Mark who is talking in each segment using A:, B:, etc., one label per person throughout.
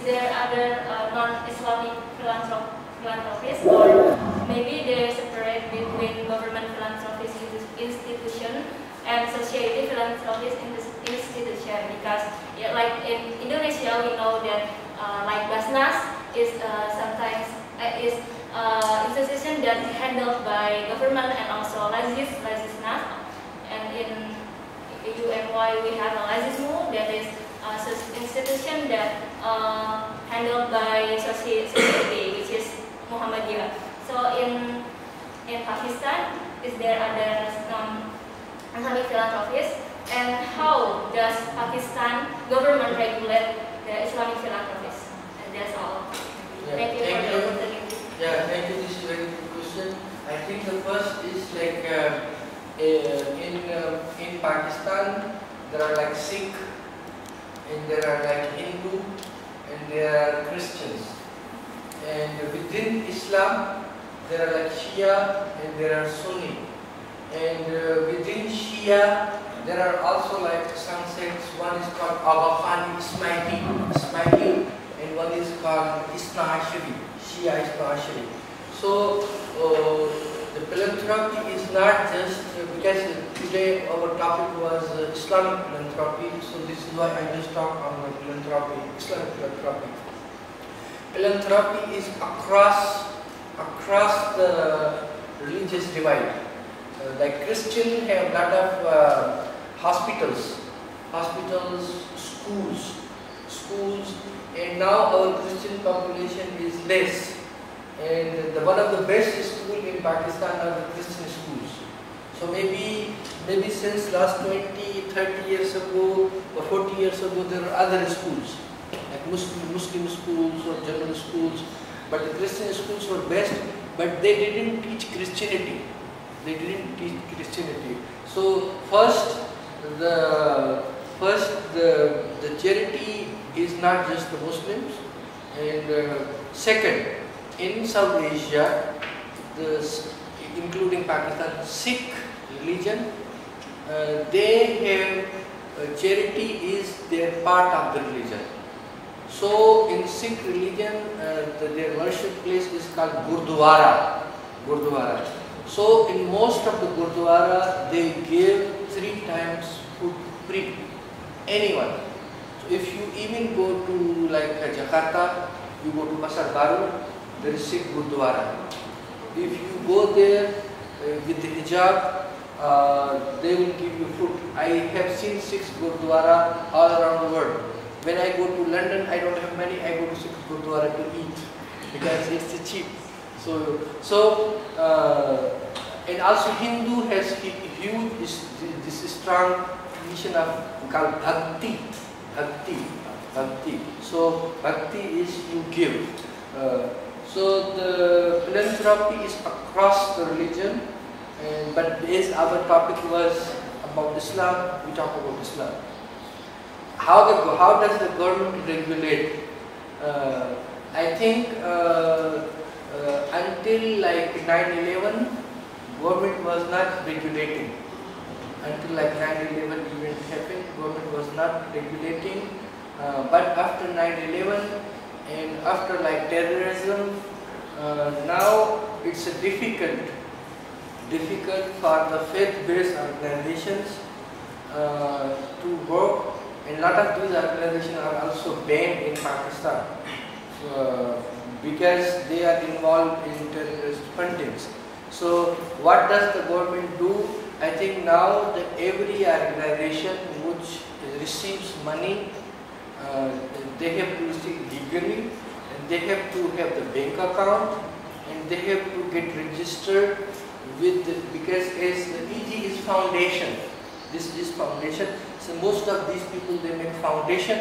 A: there other non-Islamic philanthropists, or maybe they separate between government philanthropist institution and society philanthropist institution? Because like in Indonesia, we know that like Basnas is sometimes institution that handled by government and also Lazisnas, and in UMY we have a Lazismu, that is institution that handled by society, which is Muhammadiyah. So in Pakistan, is there other Islamic philanthropists, and how does Pakistan government regulate the Islamic philanthropists? And that's all.
B: Yeah,
A: thank you for the opportunity.
B: Yeah, thank you. This is a very good question. I think the first is like in Pakistan there are like Sikh, and there are like Hindu, and there are Christians. And within Islam, there are like Shia and there are Sunni. And within Shia, there are also like some sects. One is called Abakhani Ismaili, and one is called Isna Ashari, Shia Isna Ashari. So the philanthropy is not just because today our topic was Islamic philanthropy, so this is why I just talked on the philanthropy, Islamic philanthropy. Philanthropy is across the religious divide. Like Christians have a lot of hospitals, schools, and now our Christian population is less. And one of the best schools in Pakistan are the Christian schools. So maybe since last 20, 30 years ago or 40 years ago, there are other schools, like Muslim schools or general schools, but the Christian schools were best, but they didn't teach Christianity. So first the charity is not just the Muslims, and second, in South Asia, including Pakistan, Sikh religion, they have charity is their part of the religion. So in Sikh religion, their worship place is called Gurdwara. So in most of the Gurdwara, they give 3 times food free. Anyone. So if you even go to like Jakarta, you go to Pasar Baru, there is Sikh Gurdwara. If you go there with the hijab, they will give you food. I have seen Sikh Gurdwara all around the world. When I go to London, I don't have money, I go to Sikh Gurdwara to eat because it's cheap. And also Hindu has huge this strong tradition of called bhakti. So bhakti is you give. So the philanthropy is across the religion, but as our topic was about Islam, we talk about Islam. How does the government regulate? I think until like 9/11, government was not regulating. Until like 9/11 event happened, government was not regulating. But after 9/11 and after like terrorism, now it's difficult for the faith-based organizations to work, and a lot of these organizations are also banned in Pakistan because they are involved in terrorist fundings. So what does the government do? I think now that every organization which receives money, they have to receive legally, and they have to have the bank account, and they have to get registered with because as the EG is foundation, this is foundation. So most of these people, they make foundation,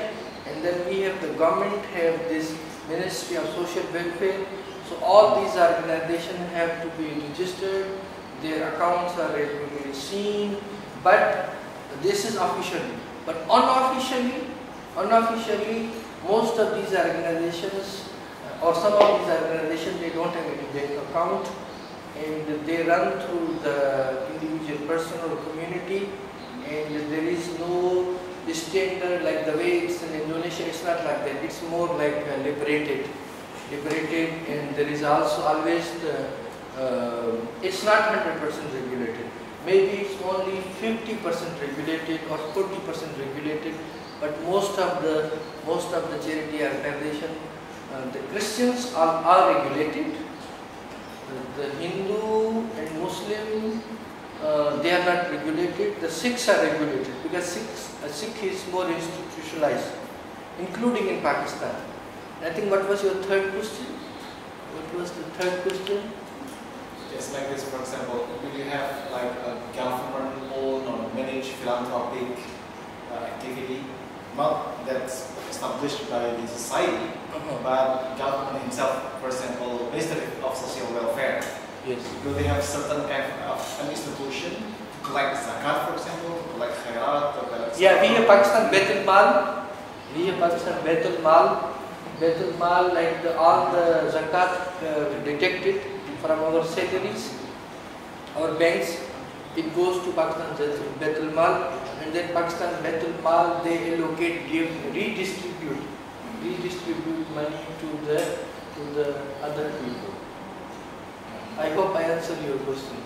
B: and then we have the government have this Ministry of Social Welfare. So all these organizations have to be registered, their accounts are regularly seen, but this is officially. But unofficially, most of these organizations or some of these organizations, they don't have any bank account, and they run through the individual person or community, and there is no standard like like the way it's in Indonesia, it's not like that. It's more like liberated, and there is also always the, it's not 100% regulated. Maybe it's only 50% regulated or 40% regulated, but most of the charity organization, the Christians are regulated. The Hindu and Muslim, they are not regulated. The Sikhs are regulated because Sikh is more institutionalized, including in Pakistan. I think what was your third question? What was the third question?
C: Just like this, for example, do you have like a government-owned or managed philanthropic activity, not that's established by the society, but government himself, for example, Ministry of Social Welfare?
B: Yes.
C: Do they have certain kind of an institution, like zakat, for example, like khairat, or like
B: yeah, we have Pakistan Baitul Mal. We have Pakistan Baitul Mal. Baitul Mal, like all the zakat detected from our salaries, our banks, it goes to Pakistan Baitul Mal, and then Pakistan Baitul Mal, they allocate, redistribute money to the other people. I hope I answered your question.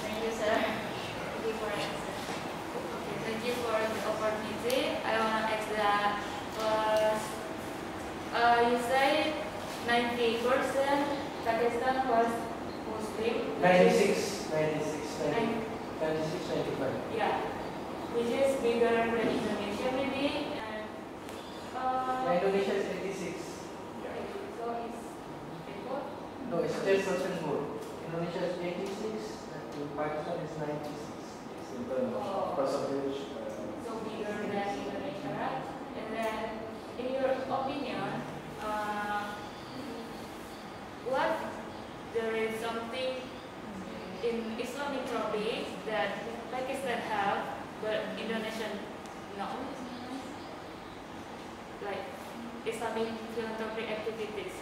A: Thank you, sir. Thank you for answer. Okay, thank you for the opportunity. I want to ask that you say 90% Pakistan was Muslim.
B: 96, 95.
A: Yeah, which is bigger than Indonesia maybe. And
B: Indonesia is 86.
A: so it's equal.
B: No, it's 10% more. Indonesia is 86, and Pakistan is 96.
C: in terms of percentage?
A: So bigger than Indonesia, right? And then, in your opinion, what there is something in Islamic philanthropy that Pakistan have, but Indonesia not, like Islamic philanthropy activities.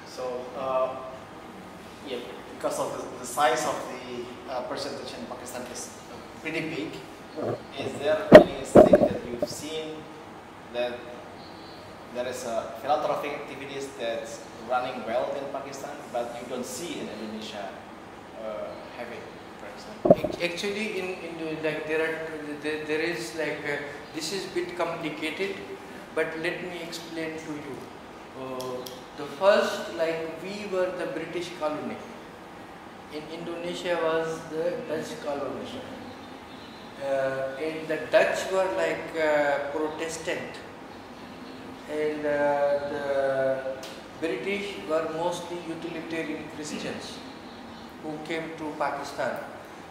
C: So, yeah, because of the size of the percentage in Pakistan is pretty big, is there anything that you've seen that there is a philanthropic activities that's running well in Pakistan, but you don't see in Indonesia having, for example?
B: Actually, in like there is like this is bit complicated, but let me explain to you. The first, like we were the British colony. In Indonesia was the Dutch colony, and the Dutch were like Protestant, and the British were mostly utilitarian Christians who came to Pakistan.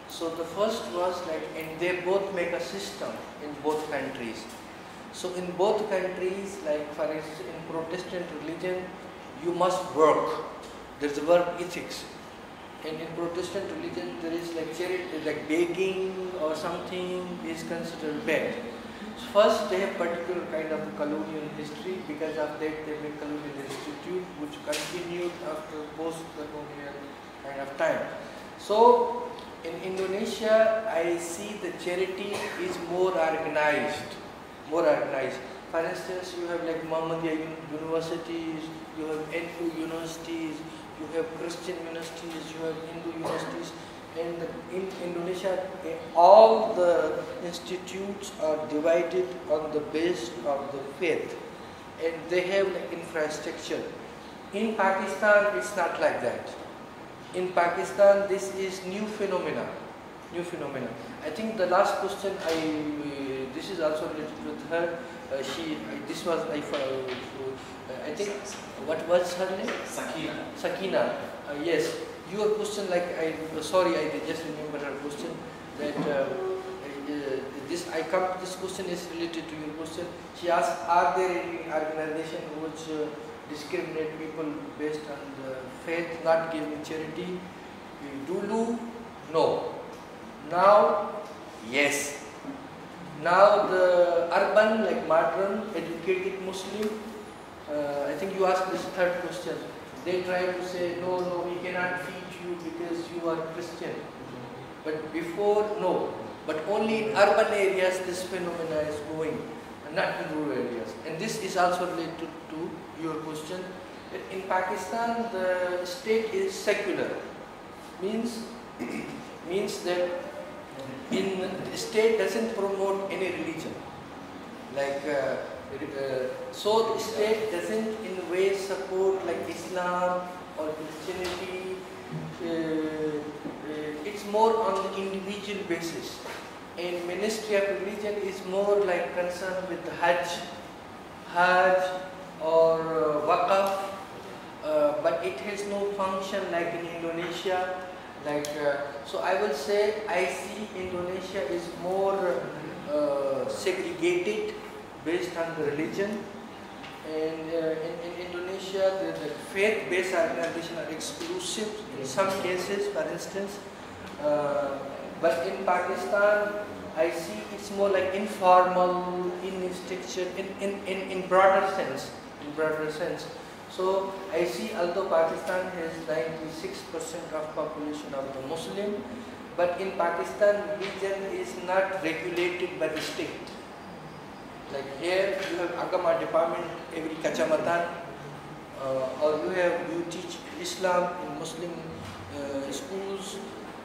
B: So the first was like, and they both make a system in both countries. So in both countries, like for instance in Protestant religion, you must work. There's work ethics. And in Protestant religion, there is like charity, like begging or something is considered bad. So first, they have particular kind of colonial history. Because of that, they make colonial institute, which continued after post-colonial kind of time. So in Indonesia, I see the charity is more organized. For instance, you have like Muhammadiyah universities, you have NU universities, you have Christian universities, you have Hindu universities, and in Indonesia, all the institutes are divided on the basis of the faith, and they have like infrastructure. In Pakistan, it's not like that. In Pakistan, this is new phenomena. I think the last question, this is also related with her. I think, what was her name? Sakinah. Yes. Your question, like I just remember her question. That this question is related to your question. She asked, are there any organization which discriminate people based on the faith, not giving charity? Dulu, no. Now, yes. Now the urban, like modern, educated Muslim, I think you asked this third question. They try to say, no, we cannot feed you because you are Christian. But before, no. But only in urban areas this phenomena is going, and not in rural areas. And this is also related to your question. In Pakistan, the state is secular. Means that the state doesn't promote any religion. So the state doesn't in a way support like Islam or Christianity. It's more on the individual basis. And Ministry of Religion is more like concerned with the Hajj or Waqf, but it has no function like in Indonesia. So I will say I see Indonesia is more segregated based on the religion, and in Indonesia the faith-based organizations are exclusive in some cases, for instance, but in Pakistan I see it's more like informal, institution, in broader sense. So I see although Pakistan has 96% of population of the Muslim, but in Pakistan religion is not regulated by the state. Like here you have Agama department every kacamatan, or you teach Islam in Muslim schools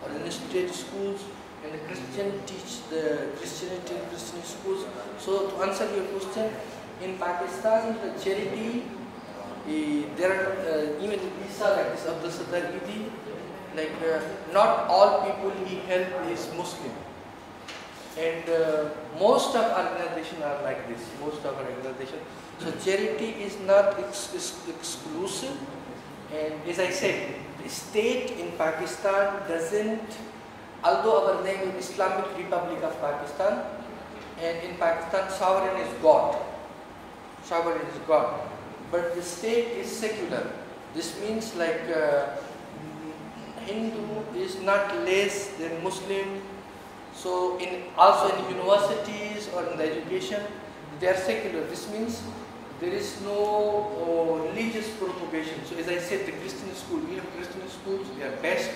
B: or in the state schools, and the Christian teach the Christianity in Christian schools. So to answer your question, in Pakistan the charity, there are even Isa like this Abdul Haque, like not all people he help is Muslim. And most of organizations are like this. So charity is not exclusive. And as I said, the state in Pakistan doesn't, although our name is Islamic Republic of Pakistan, and in Pakistan sovereign is God. But the state is secular. This means like Hindu is not less than Muslim. So also in universities or in the education, they are secular. This means there is no religious propagation. So as I said, the Christian school, we have Christian schools, they are best,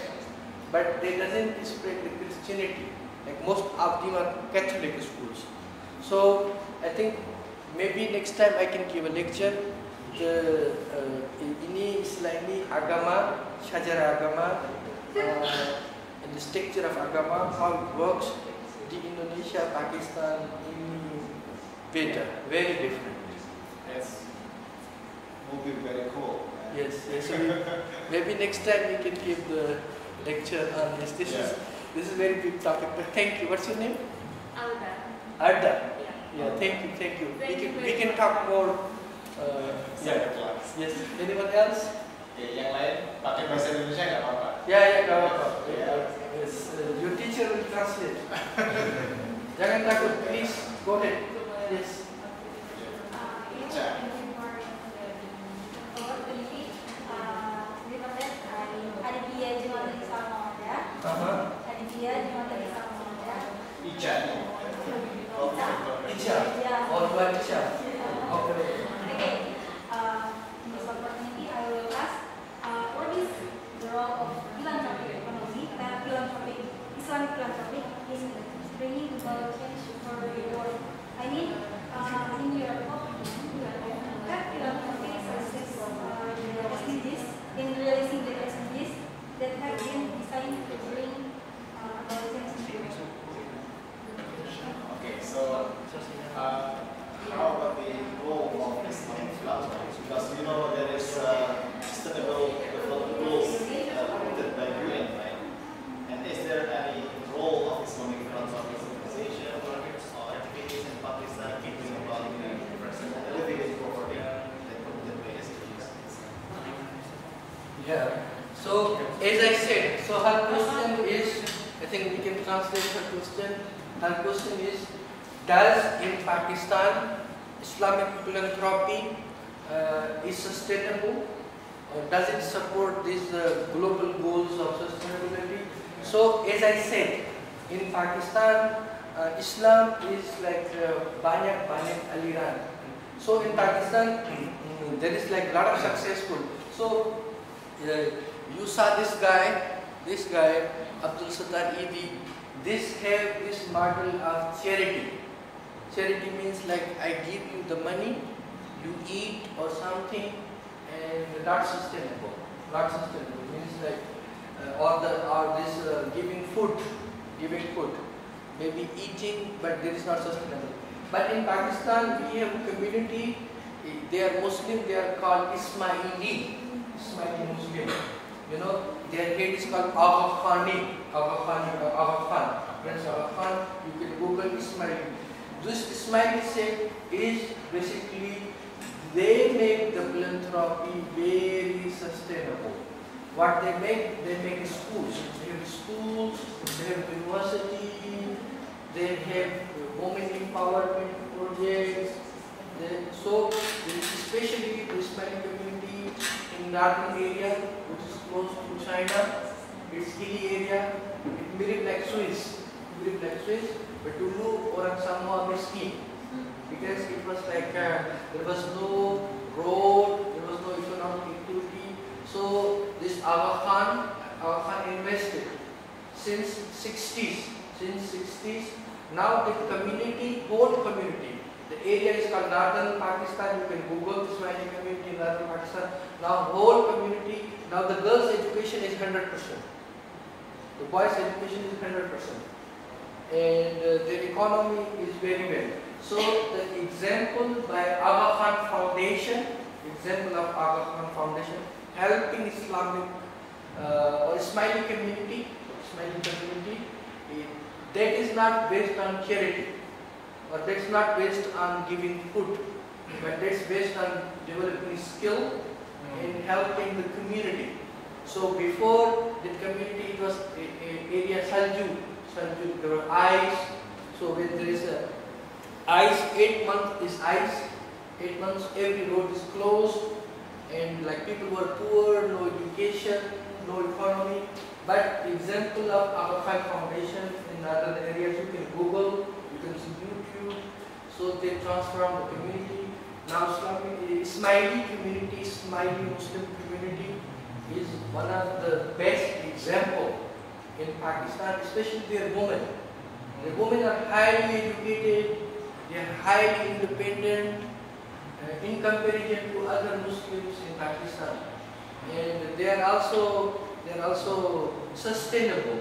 B: but they doesn't spread the Christianity. Like most of them are Catholic schools. So I think maybe next time I can give a lecture. Ini Islami agama, syajara agama, and the structure of agama, how it works. The Indonesia, Pakistan, ini better, very different.
C: Yes, will be very cool.
B: Yes. So maybe next time we can give the lecture on this. This is very big topic. But thank you. What's your name? Alda. Yeah. Thank you. We can talk more. Yes. Anyone else?
C: Yang lain pakai bahasa Indonesia nggak apa-apa.
B: Ya, nggak apa-apa. Yes. Your teacher will translate. Jangan takut, please. Go ahead. Yes.
D: Aditia Jumatunnisa Al Mawaddah. Aditia Jumatunnisa Al Mawaddah.
C: Ica.
D: Okay. In this opportunity, I will ask, what is the role of philanthropic economy, Islamic philanthropy, in bringing about change for the world? I mean, in your opinion, that philanthropy success the SDGs in realizing the SDGs that have been designed to bring about change in the world.
C: Okay, so how about the role of Islamic philanthropy? Because you know there is sustainable development goals promoted by UN, right? And is there any role of Islamic philanthropy organization or activities in Pakistan keeping about the person elevated poverty that promoted by SDGs?
B: Yeah. So as I said, so her question is, I think we can translate her question. Her question is, does in Pakistan Islamic philanthropy is sustainable? Or does it support these global goals of sustainability? So as I said, in Pakistan, Islam is like banyak aliran. So in Pakistan, there is like a lot of successful. So you saw this guy, Abdul Haque, this have this model of charity. Charity means like I give you the money, you eat or something, and not sustainable. Not sustainable means like giving food, maybe eating, but this is not sustainable. But in Pakistan we have a community. They are Muslim. They are called Ismaili Muslim. You know, their head is called Agha Khan. Prince Agha Khan. You can Google Ismaili. This Ismaili sect is basically, they make the philanthropy very sustainable. What they make schools. They have schools, they have university, they have women empowerment projects. So, especially the Islamic community in northern area, which is close to China, it's hilly area, it mirrored like Swiss, but Dulu or somehow miskin, because it was like there was no road, there was no economic activity. So this Agha Khan invested since 60s. Now the community, whole community, the area is called Northern Pakistan. You can Google this community in Northern Pakistan. Now whole community, now the girls' education is 100%. The boys' education is 100%. And their economy is very well. So the example by Agha Khan Foundation, helping Islamic or Ismaili community, that is not based on charity, or that's not based on giving food, but that's based on developing skill and helping the community. So before the community, it was area Salju, there were ice. So when there is a ice, 8 months is ice, 8 months every road is closed, and like people were poor, no education, no economy. But the example of Agha Khan Foundation in other areas, you can Google, you can see YouTube. So they transform the community. Now Ismaili community, Ismaili Muslim community is one of the best example in Pakistan, especially their women. The women are highly educated, they are highly independent in comparison to other Muslims in Pakistan, and they are also sustainable.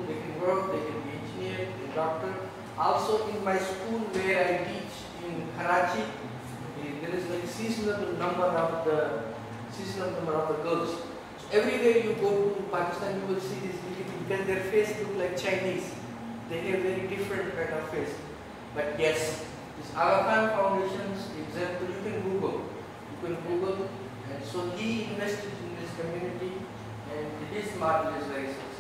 B: They can work, they can be engineer, a doctor. Also in my school where I teach in Karachi, there is like seasonal number of the girls. So everywhere you go to Pakistan, you will see these people because their face look like Chinese. They have very different kind of face. But yes, this Agha Khan Foundation's example, you can Google, and so he invested in this community, and his model is very successful.